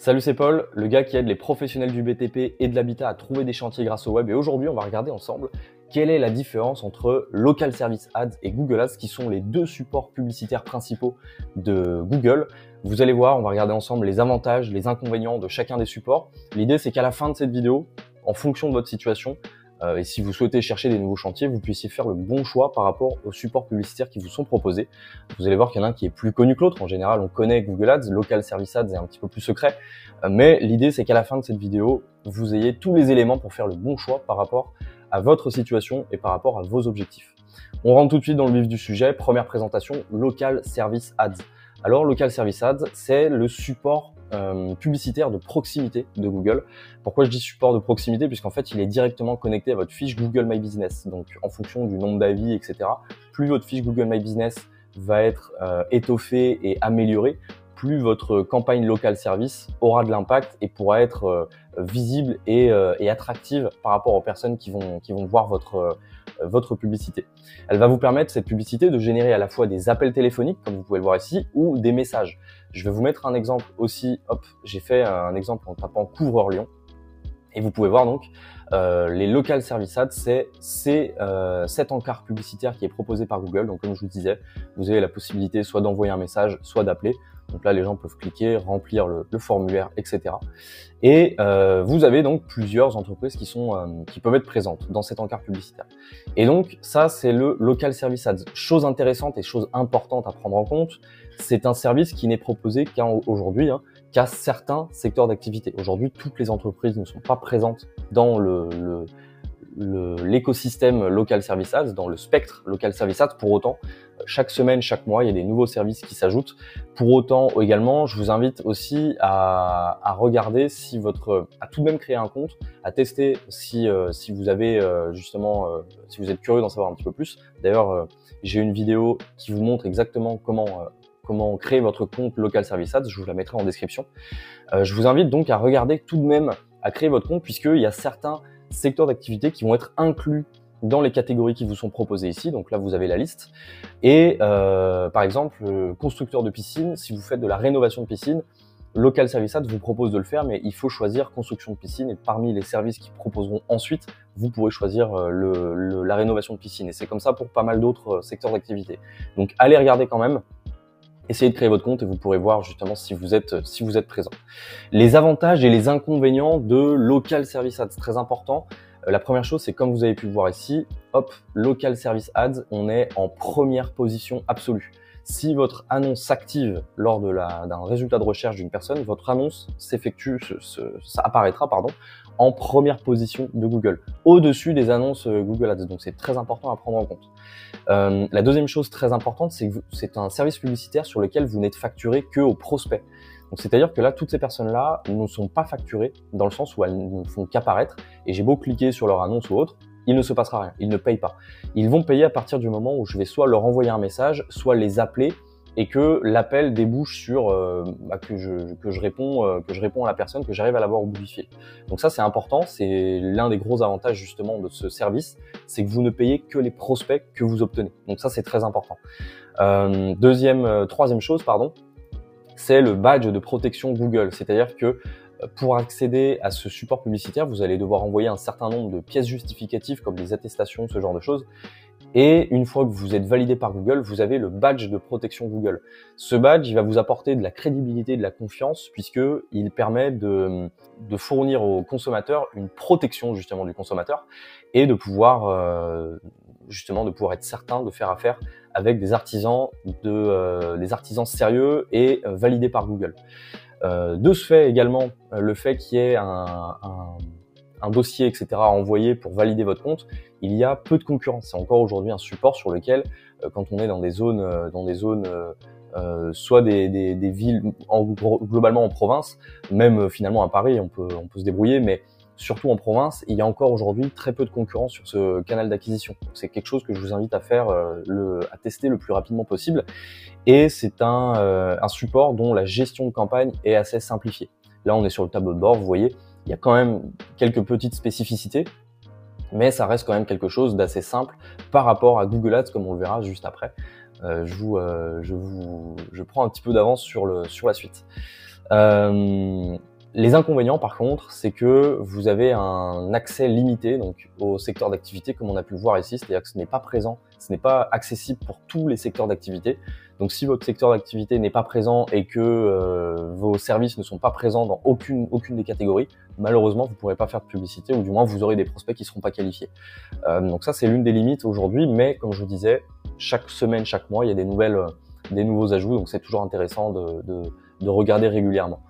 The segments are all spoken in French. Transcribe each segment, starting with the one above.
Salut, c'est Paul, le gars qui aide les professionnels du BTP et de l'habitat à trouver des chantiers grâce au web. Et aujourd'hui, on va regarder ensemble quelle est la différence entre Local Service Ads et Google Ads, qui sont les deux supports publicitaires principaux de Google. Vous allez voir, on va regarder ensemble les avantages, les inconvénients de chacun des supports. L'idée, c'est qu'à la fin de cette vidéo, en fonction de votre situation, et si vous souhaitez chercher des nouveaux chantiers, vous puissiez faire le bon choix par rapport aux supports publicitaires qui vous sont proposés. Vous allez voir qu'il y en a un qui est plus connu que l'autre. En général, on connaît Google Ads, Local Service Ads est un petit peu plus secret. Mais l'idée, c'est qu'à la fin de cette vidéo, vous ayez tous les éléments pour faire le bon choix par rapport à votre situation et par rapport à vos objectifs. On rentre tout de suite dans le vif du sujet. Première présentation, Local Service Ads. Alors, Local Service Ads, c'est le support publicitaire de proximité de Google. Pourquoi je dis support de proximité? Puisqu'en fait, il est directement connecté à votre fiche Google My Business. Donc, en fonction du nombre d'avis, etc., plus votre fiche Google My Business va être étoffée et améliorée, plus votre campagne local service aura de l'impact et pourra être visible et attractive par rapport aux personnes qui vont voir votre publicité. Elle va vous permettre, cette publicité, de générer à la fois des appels téléphoniques, comme vous pouvez le voir ici, ou des messages. Je vais vous mettre un exemple aussi. Hop, j'ai fait un exemple en tapant Couvreur Lyon. Et vous pouvez voir donc les Local Service Ads, c'est cet encart publicitaire qui est proposé par Google. Donc comme je vous disais, vous avez la possibilité soit d'envoyer un message, soit d'appeler. Donc là, les gens peuvent cliquer, remplir le formulaire, etc. Et vous avez donc plusieurs entreprises qui peuvent être présentes dans cet encart publicitaire. Et donc ça, c'est le Local Service Ads. Chose intéressante et chose importante à prendre en compte, c'est un service qui n'est proposé qu'aujourd'hui, qu'à certains secteurs d'activité. Aujourd'hui, toutes les entreprises ne sont pas présentes dans l'écosystème Local Service Ads, dans le spectre Local Service Ads. Pour autant, chaque semaine, chaque mois, il y a des nouveaux services qui s'ajoutent. Pour autant, également, je vous invite aussi à regarder à tout de même créer un compte, à tester si vous avez si vous êtes curieux d'en savoir un petit peu plus. D'ailleurs, j'ai une vidéo qui vous montre exactement comment créer votre compte Local Service Ads. Je vous la mettrai en description. Je vous invite donc à regarder tout de même à créer votre compte, puisqu'il y a certains secteurs d'activité qui vont être inclus dans les catégories qui vous sont proposées ici. Donc là, vous avez la liste. Et par exemple, constructeur de piscine, si vous faites de la rénovation de piscine, Local Service Ads vous propose de le faire, mais il faut choisir construction de piscine. Et parmi les services qu'ils proposeront ensuite, vous pourrez choisir la rénovation de piscine. Et c'est comme ça pour pas mal d'autres secteurs d'activité. Donc allez regarder quand même. Essayez de créer votre compte et vous pourrez voir justement si vous êtes présent. Les avantages et les inconvénients de Local Service Ads, très important. La première chose, c'est comme vous avez pu le voir ici, hop, Local Service Ads, on est en première position absolue. Si votre annonce s'active lors d'un résultat de recherche d'une personne, votre annonce ça apparaîtra, en première position de Google, au-dessus des annonces Google Ads. Donc c'est très important à prendre en compte. La deuxième chose très importante, c'est que c'est un service publicitaire sur lequel vous n'êtes facturé qu'aux prospects. Donc c'est-à-dire que là, toutes ces personnes-là ne sont pas facturées dans le sens où elles ne font qu'apparaître. Et j'ai beau cliquer sur leur annonce ou autre, il ne se passera rien, ils ne payent pas. Ils vont payer à partir du moment où je vais soit leur envoyer un message, soit les appeler et que l'appel débouche sur que je réponds à la personne, que j'arrive à l'avoir au bout du fil. Donc ça, c'est important, c'est l'un des gros avantages justement de ce service, c'est que vous ne payez que les prospects que vous obtenez. Donc ça, c'est très important. Troisième chose, c'est le badge de protection Google. C'est-à-dire que pour accéder à ce support publicitaire, vous allez devoir envoyer un certain nombre de pièces justificatives comme des attestations, ce genre de choses. Et une fois que vous êtes validé par Google, vous avez le badge de protection Google. Ce badge, il va vous apporter de la crédibilité, de la confiance, puisqu'il permet de fournir au consommateur une protection justement du consommateur et de pouvoir être certain de faire affaire avec des artisans sérieux et validés par Google. De ce fait également, le fait qu'il y ait un dossier, etc. à envoyer pour valider votre compte, il y a peu de concurrence. C'est encore aujourd'hui un support sur lequel, quand on est dans des zones, soit des villes globalement en province, même finalement à Paris, on peut se débrouiller, mais surtout en province, il y a encore aujourd'hui très peu de concurrence sur ce canal d'acquisition. C'est quelque chose que je vous invite à faire, à tester le plus rapidement possible. Et c'est un support dont la gestion de campagne est assez simplifiée. Là, on est sur le tableau de bord, vous voyez, il y a quand même quelques petites spécificités, mais ça reste quand même quelque chose d'assez simple par rapport à Google Ads, comme on le verra juste après. Je prends un petit peu d'avance sur la suite. Les inconvénients, par contre, c'est que vous avez un accès limité donc au secteur d'activité, comme on a pu le voir ici, c'est-à-dire que ce n'est pas présent, ce n'est pas accessible pour tous les secteurs d'activité. Donc, si votre secteur d'activité n'est pas présent et que vos services ne sont pas présents dans aucune des catégories, malheureusement, vous ne pourrez pas faire de publicité, ou du moins, vous aurez des prospects qui ne seront pas qualifiés. Donc ça, c'est l'une des limites aujourd'hui, mais comme je vous disais, chaque semaine, chaque mois, il y a des nouveaux ajouts, donc c'est toujours intéressant de regarder régulièrement.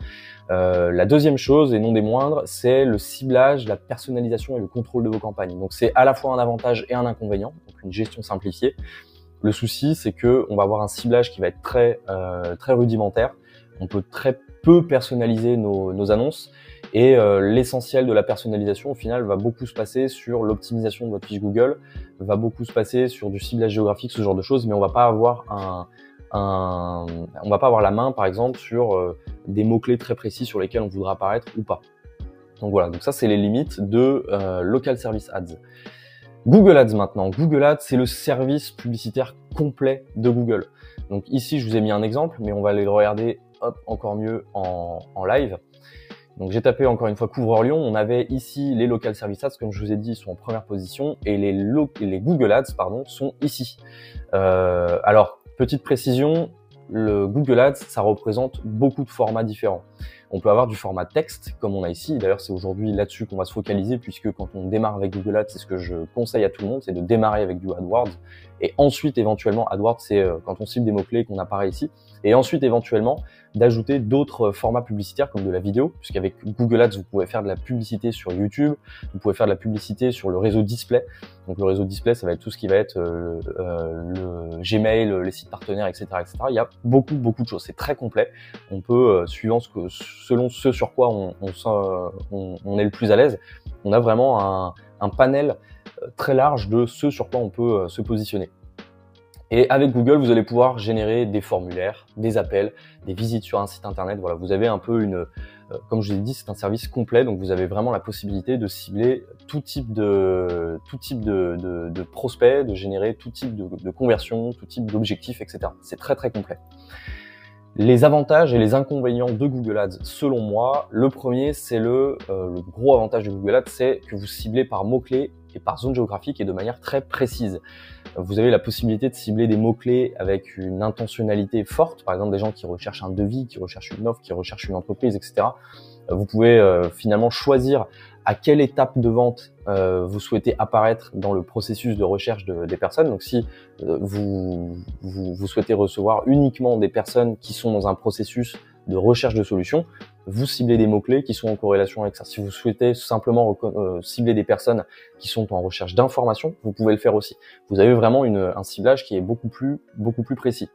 La deuxième chose, et non des moindres, c'est le ciblage, la personnalisation et le contrôle de vos campagnes. Donc c'est à la fois un avantage et un inconvénient, donc une gestion simplifiée. Le souci, c'est que on va avoir un ciblage qui va être très rudimentaire. On peut très peu personnaliser nos annonces, et l'essentiel de la personnalisation au final va beaucoup se passer sur l'optimisation de votre fiche Google, va beaucoup se passer sur du ciblage géographique, ce genre de choses, mais on va pas avoir on va pas avoir la main par exemple sur des mots-clés très précis sur lesquels on voudra apparaître ou pas. Donc voilà, donc ça c'est les limites de Local Service Ads. Google Ads maintenant. Google Ads, c'est le service publicitaire complet de Google. Donc ici, je vous ai mis un exemple, mais on va aller le regarder encore mieux en live. Donc j'ai tapé encore une fois Couvreur Lyon. On avait ici les Local Service Ads, comme je vous ai dit, sont en première position, et les Google Ads, pardon, sont ici. Alors, petite précision, le Google Ads, ça représente beaucoup de formats différents. On peut avoir du format texte, comme on a ici. D'ailleurs, c'est aujourd'hui là-dessus qu'on va se focaliser, puisque quand on démarre avec Google Ads, c'est ce que je conseille à tout le monde, c'est de démarrer avec du AdWords. Et ensuite, éventuellement, AdWords, c'est quand on cible des mots-clés qu'on apparaît ici. Et ensuite, éventuellement, d'ajouter d'autres formats publicitaires comme de la vidéo, puisqu'avec Google Ads, vous pouvez faire de la publicité sur YouTube, vous pouvez faire de la publicité sur le réseau display. Donc le réseau display, ça va être tout ce qui va être le Gmail, les sites partenaires, etc., etc. Il y a beaucoup de choses. C'est très complet. On peut, selon ce sur quoi on est le plus à l'aise, on a vraiment un panel très large de ce sur quoi on peut se positionner. Et avec Google, vous allez pouvoir générer des formulaires, des appels, des visites sur un site internet. Voilà, vous avez un peu comme je vous ai dit, c'est un service complet, donc vous avez vraiment la possibilité de cibler tout type de prospects, de générer tout type de conversion, tout type d'objectifs, etc. C'est très complet. Les avantages et les inconvénients de Google Ads, selon moi, le premier, c'est le gros avantage de Google Ads, c'est que vous ciblez par mots-clés et par zone géographique et de manière très précise. Vous avez la possibilité de cibler des mots-clés avec une intentionnalité forte, par exemple des gens qui recherchent un devis, qui recherchent une offre, qui recherchent une entreprise, etc. Vous pouvez finalement choisir à quelle étape de vente vous souhaitez apparaître dans le processus de recherche des personnes. Donc si vous souhaitez recevoir uniquement des personnes qui sont dans un processus de recherche de solutions, vous ciblez des mots-clés qui sont en corrélation avec ça. Si vous souhaitez simplement cibler des personnes qui sont en recherche d'informations, vous pouvez le faire aussi. Vous avez vraiment un ciblage qui est beaucoup plus précis.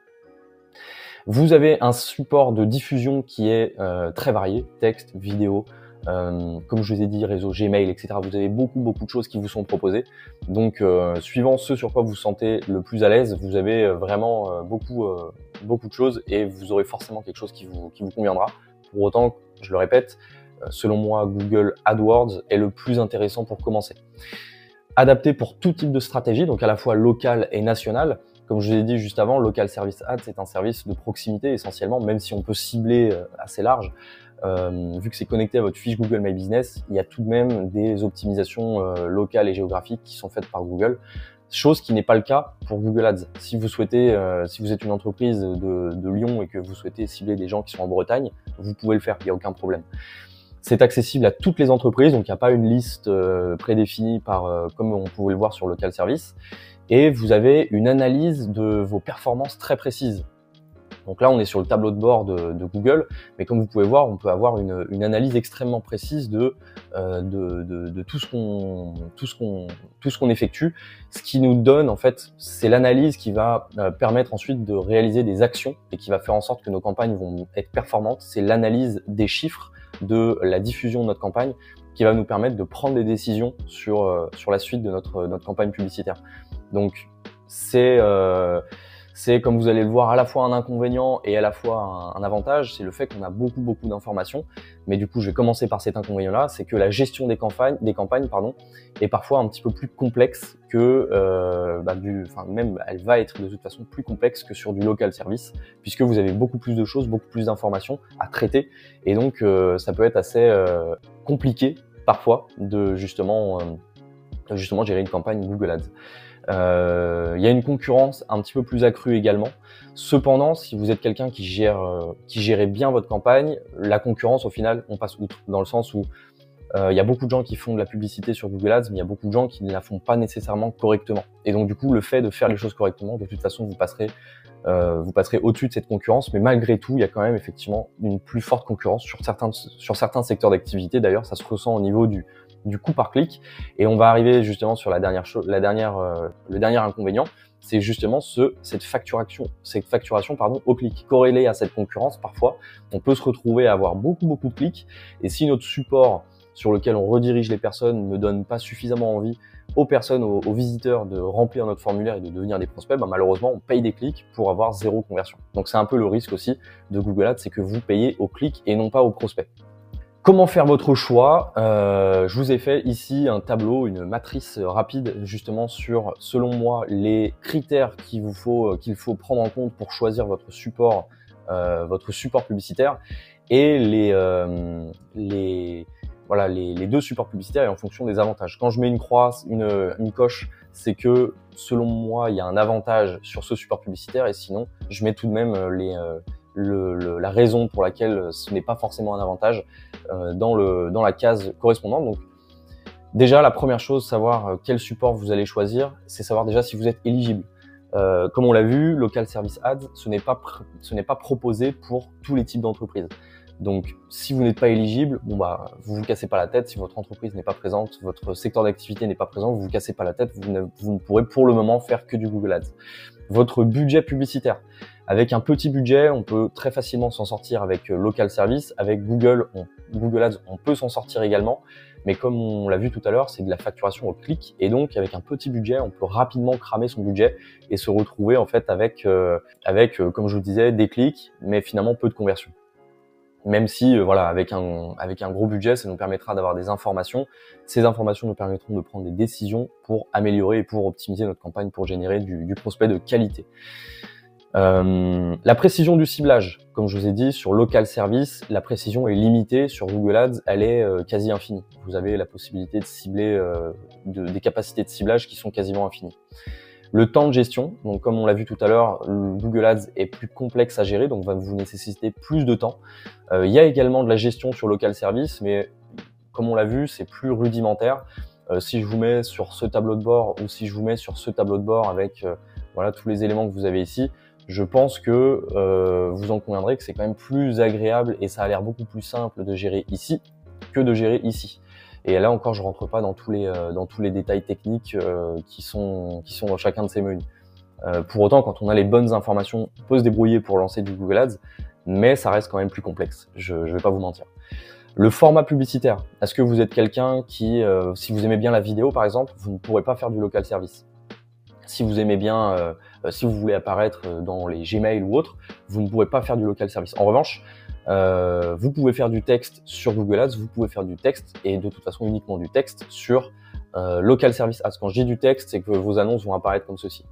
Vous avez un support de diffusion qui est très varié, texte, vidéo, comme je vous ai dit, réseau Gmail, etc. Vous avez beaucoup de choses qui vous sont proposées. Donc, suivant ce sur quoi vous vous sentez le plus à l'aise, vous avez vraiment beaucoup de choses, et vous aurez forcément quelque chose qui vous conviendra. Pour autant, je le répète, selon moi, Google AdWords est le plus intéressant pour commencer. Adapté pour tout type de stratégie, donc à la fois local et national. Comme je vous ai dit juste avant, Local Service Ads, c'est un service de proximité essentiellement, même si on peut cibler assez large. Vu que c'est connecté à votre fiche Google My Business, il y a tout de même des optimisations locales et géographiques qui sont faites par Google, chose qui n'est pas le cas pour Google Ads. Si vous souhaitez, si vous êtes une entreprise de Lyon et que vous souhaitez cibler des gens qui sont en Bretagne, vous pouvez le faire, il n'y a aucun problème. C'est accessible à toutes les entreprises, donc il n'y a pas une liste prédéfinie comme on pouvait le voir sur Local Service. Et vous avez une analyse de vos performances très précise. Donc là, on est sur le tableau de bord de Google, mais comme vous pouvez voir, on peut avoir une analyse extrêmement précise de tout ce qu'on effectue. Ce qui nous donne, en fait, c'est l'analyse qui va permettre ensuite de réaliser des actions et qui va faire en sorte que nos campagnes vont être performantes. C'est l'analyse des chiffres de la diffusion de notre campagne qui va nous permettre de prendre des décisions sur la suite de notre campagne publicitaire. Donc, c'est C'est, comme vous allez le voir, à la fois un inconvénient et à la fois un avantage, c'est le fait qu'on a beaucoup d'informations. Mais du coup, je vais commencer par cet inconvénient-là, c'est que la gestion des campagnes, est parfois un petit peu plus complexe que, même elle va être de toute façon plus complexe que sur du local service, puisque vous avez beaucoup plus de choses, beaucoup plus d'informations à traiter, et donc ça peut être assez compliqué parfois de justement gérer une campagne Google Ads. Il y a une concurrence un petit peu plus accrue également. Cependant, si vous êtes quelqu'un qui gérait bien votre campagne, la concurrence, au final, on passe outre. Dans le sens où il y a beaucoup de gens qui font de la publicité sur Google Ads, mais il y a beaucoup de gens qui ne la font pas nécessairement correctement. Et donc, du coup, le fait de faire les choses correctement, de toute façon, vous passerez au-dessus de cette concurrence. Mais malgré tout, il y a quand même effectivement une plus forte concurrence sur certains secteurs d'activité. D'ailleurs, ça se ressent au niveau du coût par clic, et on va arriver justement sur le dernier inconvénient, c'est justement cette facturation au clic. Corrélée à cette concurrence, parfois, on peut se retrouver à avoir beaucoup de clics, et si notre support sur lequel on redirige les personnes ne donne pas suffisamment envie aux personnes, aux visiteurs de remplir notre formulaire et de devenir des prospects, malheureusement, on paye des clics pour avoir 0 conversion. Donc c'est un peu le risque aussi de Google Ads, c'est que vous payez au clic et non pas au prospect. Comment faire votre choix? Je vous ai fait ici un tableau, une matrice rapide justement sur, selon moi, les critères qu'il faut prendre en compte pour choisir votre support publicitaire, et les deux supports publicitaires, et en fonction des avantages. Quand je mets une coche, c'est que selon moi, il y a un avantage sur ce support publicitaire, et sinon, je mets tout de même la raison pour laquelle ce n'est pas forcément un avantage dans la case correspondante. Donc déjà, la première chose, savoir quel support vous allez choisir, c'est savoir déjà si vous êtes éligible. Comme on l'a vu, Local Service Ads, ce n'est pas proposé pour tous les types d'entreprises. Donc, si vous n'êtes pas éligible, vous vous cassez pas la tête. Si votre entreprise n'est pas présente, votre secteur d'activité n'est pas présent, vous vous cassez pas la tête. Vous ne pourrez pour le moment faire que du Google Ads. Votre budget publicitaire. Avec un petit budget, on peut très facilement s'en sortir avec Local Service. Avec Google Ads, on peut s'en sortir également. Mais comme on l'a vu tout à l'heure, c'est de la facturation au clic. Et donc, avec un petit budget, on peut rapidement cramer son budget et se retrouver en fait avec comme je vous le disais, des clics, mais finalement peu de conversion. Même si, avec un gros budget, ça nous permettra d'avoir des informations. Ces informations nous permettront de prendre des décisions pour améliorer et pour optimiser notre campagne, pour générer du prospect de qualité. La précision du ciblage, comme je vous ai dit, sur Local Service, la précision est limitée. Sur Google Ads, elle est quasi infinie. Vous avez la possibilité de cibler des capacités de ciblage qui sont quasiment infinies. Le temps de gestion, donc comme on l'a vu tout à l'heure, Google Ads est plus complexe à gérer, donc va vous nécessiter plus de temps. Il y a également de la gestion sur Local Service, mais comme on l'a vu, c'est plus rudimentaire. Si je vous mets sur ce tableau de bord, ou si je vous mets sur ce tableau de bord avec tous les éléments que vous avez ici, je pense que vous en conviendrez que c'est quand même plus agréable, et ça a l'air beaucoup plus simple de gérer ici que de gérer ici. Et là encore, je rentre pas dans tous les détails techniques qui sont dans chacun de ces menus. Pour autant, quand on a les bonnes informations, on peut se débrouiller pour lancer du Google Ads, mais ça reste quand même plus complexe. Je vais pas vous mentir. Le format publicitaire. Est-ce que vous êtes quelqu'un qui, si vous aimez bien la vidéo par exemple, vous ne pourrez pas faire du local service. Si vous aimez bien, si vous voulez apparaître dans les Gmail ou autres, vous ne pourrez pas faire du local service. En revanche, vous pouvez faire du texte sur Google Ads, vous pouvez faire du texte, et de toute façon uniquement du texte sur Local Service Ads. Quand je dis du texte, c'est que vos annonces vont apparaître comme ceci.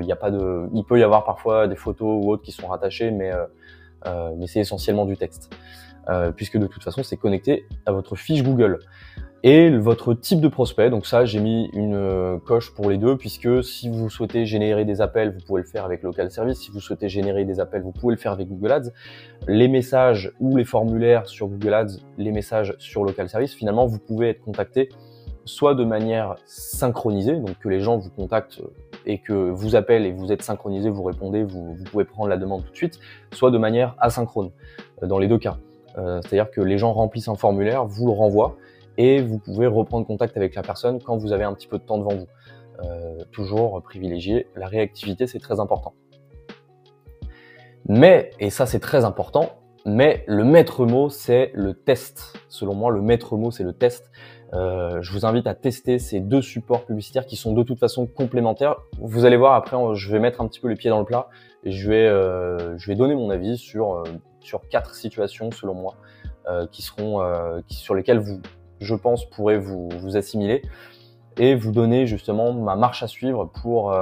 Il peut y avoir parfois des photos ou autres qui sont rattachées, mais c'est essentiellement du texte, puisque de toute façon c'est connecté à votre fiche Google. Et votre type de prospect, donc ça j'ai mis une coche pour les deux, puisque si vous souhaitez générer des appels, vous pouvez le faire avec Local Service. Si vous souhaitez générer des appels, vous pouvez le faire avec Google Ads. Les messages ou les formulaires sur Google Ads, les messages sur Local Service, finalement vous pouvez être contacté soit de manière synchronisée, donc que les gens vous contactent et que vous appellent et vous êtes synchronisé, vous répondez, vous pouvez prendre la demande tout de suite, soit de manière asynchrone, dans les deux cas. C'est-à-dire que les gens remplissent un formulaire, vous le renvoient, et vous pouvez reprendre contact avec la personne quand vous avez un petit peu de temps devant vous. Toujours privilégier la réactivité, c'est très important. Mais, et ça c'est très important, mais le maître mot c'est le test. Selon moi, le maître mot c'est le test. Je vous invite à tester ces deux supports publicitaires qui sont de toute façon complémentaires. Vous allez voir après, je vais mettre un petit peu les pieds dans le plat. et je vais donner mon avis sur 4 situations selon moi sur lesquelles vous, je pense, pourrez vous assimiler et vous donner justement ma marche à suivre pour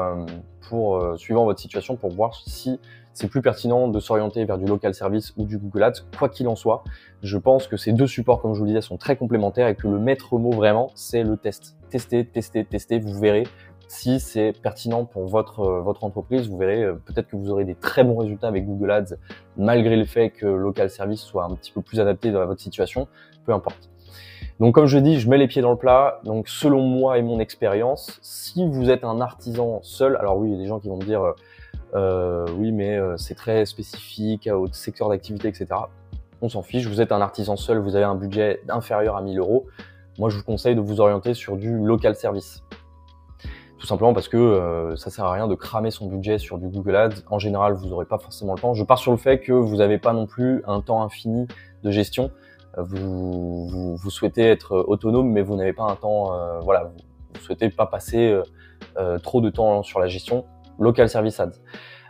suivant votre situation, pour voir si c'est plus pertinent de s'orienter vers du local service ou du Google Ads. Quoi qu'il en soit, je pense que ces deux supports, comme je vous le disais, sont très complémentaires et que le maître mot vraiment, c'est le test. Testez, testez, testez, vous verrez si c'est pertinent pour votre entreprise. Vous verrez peut-être que vous aurez des très bons résultats avec Google Ads, malgré le fait que local service soit un petit peu plus adapté à votre situation, peu importe. Donc comme je dis, je mets les pieds dans le plat. Donc selon moi et mon expérience, si vous êtes un artisan seul, alors oui, il y a des gens qui vont me dire oui, mais c'est très spécifique au secteur d'activité, etc. On s'en fiche, vous êtes un artisan seul, vous avez un budget inférieur à 1000 euros. Moi, je vous conseille de vous orienter sur du local service. Tout simplement parce que ça sert à rien de cramer son budget sur du Google Ads. En général, vous n'aurez pas forcément le temps. Je pars sur le fait que vous n'avez pas non plus un temps infini de gestion. Vous souhaitez être autonome, mais vous n'avez pas un temps, voilà, vous souhaitez pas passer trop de temps sur la gestion. Local Service Ads.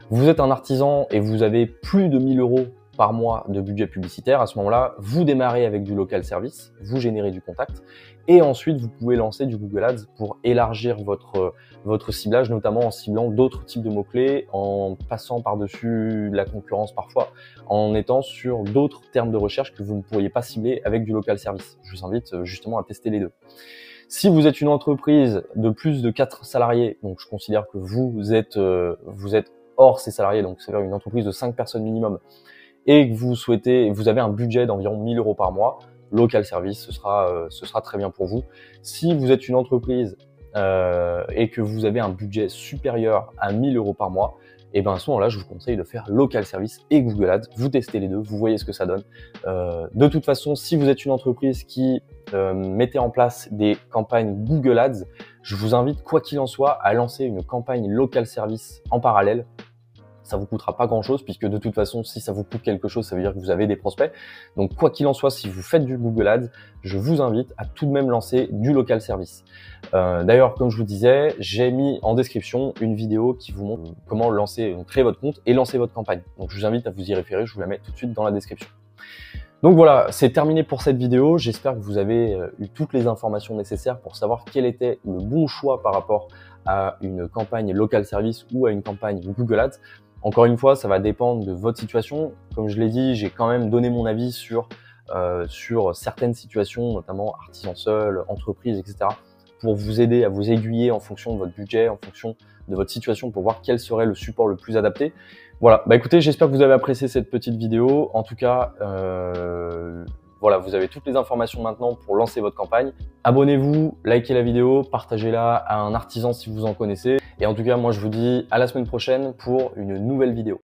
Vous êtes un artisan et vous avez plus de 1000 euros par mois de budget publicitaire. À ce moment-là, vous démarrez avec du local service, vous générez du contact et ensuite vous pouvez lancer du Google Ads pour élargir votre ciblage, notamment en ciblant d'autres types de mots-clés, en passant par-dessus la concurrence parfois, en étant sur d'autres termes de recherche que vous ne pourriez pas cibler avec du local service. Je vous invite justement à tester les deux. Si vous êtes une entreprise de plus de 4 salariés, donc je considère que vous êtes hors ces salariés, donc c'est-à-dire une entreprise de 5 personnes minimum, et que vous avez un budget d'environ 1000 euros par mois, local service, ce sera très bien pour vous. Si vous êtes une entreprise et que vous avez un budget supérieur à 1000 euros par mois, et bien à ce moment-là, je vous conseille de faire local service et Google Ads. Vous testez les deux, vous voyez ce que ça donne. De toute façon, si vous êtes une entreprise qui mettez en place des campagnes Google Ads, je vous invite, quoi qu'il en soit, à lancer une campagne local service en parallèle. Ça vous coûtera pas grand chose, puisque de toute façon, si ça vous coûte quelque chose, ça veut dire que vous avez des prospects. Donc, quoi qu'il en soit, si vous faites du Google Ads, je vous invite à tout de même lancer du local service. D'ailleurs, comme je vous disais, j'ai mis en description une vidéo qui vous montre comment créer votre compte et lancer votre campagne. Donc, je vous invite à vous y référer. Je vous la mets tout de suite dans la description. Donc voilà, c'est terminé pour cette vidéo. J'espère que vous avez eu toutes les informations nécessaires pour savoir quel était le bon choix par rapport à une campagne local service ou à une campagne Google Ads. Encore une fois, ça va dépendre de votre situation. Comme je l'ai dit, j'ai quand même donné mon avis sur certaines situations, notamment artisan seul, entreprise, etc., pour vous aider à vous aiguiller en fonction de votre budget, en fonction de votre situation, pour voir quel serait le support le plus adapté. Voilà, bah écoutez, j'espère que vous avez apprécié cette petite vidéo. En tout cas, voilà, vous avez toutes les informations maintenant pour lancer votre campagne. Abonnez-vous, likez la vidéo, partagez-la à un artisan si vous en connaissez. Et en tout cas, moi je vous dis à la semaine prochaine pour une nouvelle vidéo.